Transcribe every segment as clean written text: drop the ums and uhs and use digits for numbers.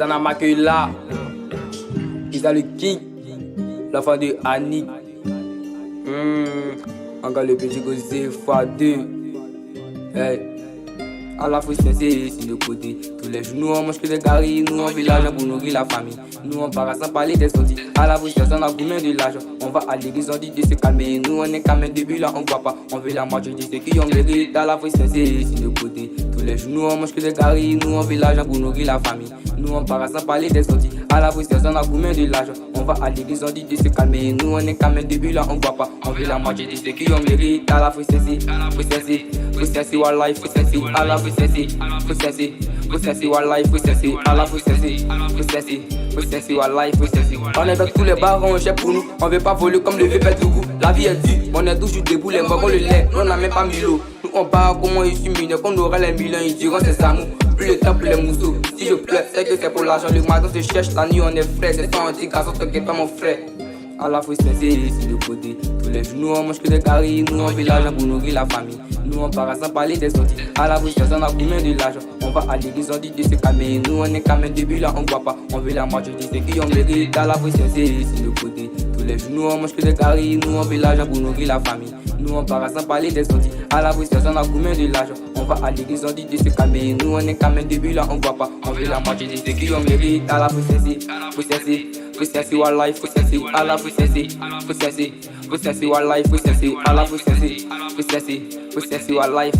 Zana m'accueille là. Isa le king. L'enfant de Annie. Encore le petit gosé x2. Hey. À la fois c'est de côté. Tous les jours nous on mange que des caries. Nous on fait l'argent pour nourrir la famille. Nous on part sans parler des sorties. À la fois on a combien de l'argent. On va à l'église, on dit de se calmer. Nous on est quand même début là, on voit pas. On veut la moitié de ceux qui ont mérité. À la fois c'est de côté. Tous les jours nous on mange que des caries. Nous on fait l'argent pour nourrir la famille. Nous on part sans parler des sorties. À la fois on a combien de l'argent. On va à l'église, on dit de se calmer. Nous on est quand même début là, on voit pas. On veut la moitié de ceux qui ont mérité. À la fois c'est Wallahi, à la fois Wallahi, à la Wallahi, on est dans tous les bars, on cherche pour nous. On veut pas voler comme le vieux pète le goût. La vie est dure, on est toujours debout, les morts, le lait. On n'a même pas mis l'eau. Nous on part comment ils sont mineurs. Quand on aura les millions, ils diront c'est amour. Plus le temps pour les mousseaux. Si je pleure, c'est que c'est pour l'argent. Le matin se cherche, la nuit on est frais. C'est pas un petit garçon, t'inquiète pas mon frère. À la fois c'est de côté. Tous les jours nous on mange que des caries. Nous on fait l'argent pour nourrir la famille. Nous on part sans parler des sorties. À la bouche on a combien de l'argent. On va à l'église, on dit de se calmer. Nous on est quand même début là, on voit pas. On veut la moitié de ceux qui ont mérité. À la bouche c'est de côté. Tous les jours nous on mange que des caries. Nous on fait l'argent pour nourrir la famille. Nous on part sans parler des sorties. À la bouche on a combien de l'argent. On va à l'église, on dit de se calmer. Nous on est quand même début là, on voit pas. On veut la moitié de ceux qui ont mérité. À la bouche c'est Wallahi, à la Wallahi, à la Wallahi,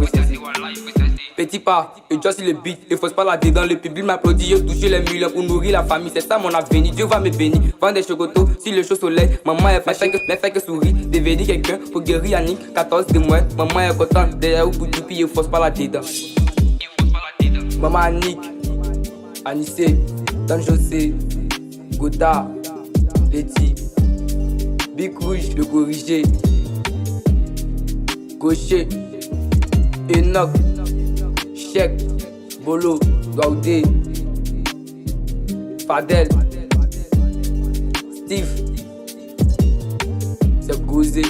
petit pas, et just le beat, et force pas la dedans, le public m'applaudit, je touche les millions pour nourrir la famille, c'est ça mon avenir, Dieu va me bénir, vendre des chocotos, si le chaud soleil, maman est fait que sourire, devenir quelqu'un, pour guérir Yannick, 14 de moins, maman est contente, derrière ou pour du pied, force pas la dedans. Maman Annick, Anissé, Dan José, Godard, Letty, Big Rouge, le corrigé, Gaucher, Enoch, Cheikh, Bolo, Gaudé, Fadel, Steve, c'est Gozé.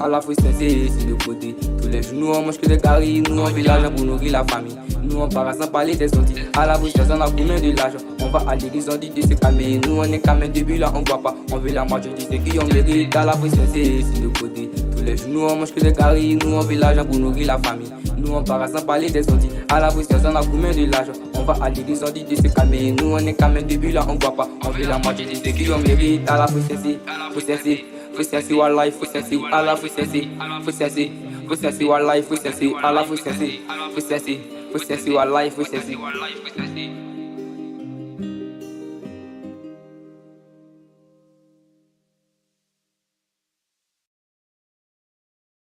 À la fois c'est de côté. Tous les jours nous on mange que des caries. Nous on fait l'argent pour nourrir la famille. Nous on part sans parler des sorties. À la bouche on a combien de l'argent. On va à l'église, on dit de se calmer. Nous on est quand même début là, on voit pas. On veut la moitié de ceux qui ont mérité. À la fois c'est de côté. Tous les jours nous on mange que des caries. Nous on fait l'argent pour nourrir la famille. Nous on part sans parler des sorties. À la bouche on a combien de l'argent. On va à l'église, on dit de se calmer. Nous on est quand même début là, on voit pas. On veut la moitié de ceux qui ont mérité. À la fois c'est Wallahi, à la Wallahi, à la Wallahi,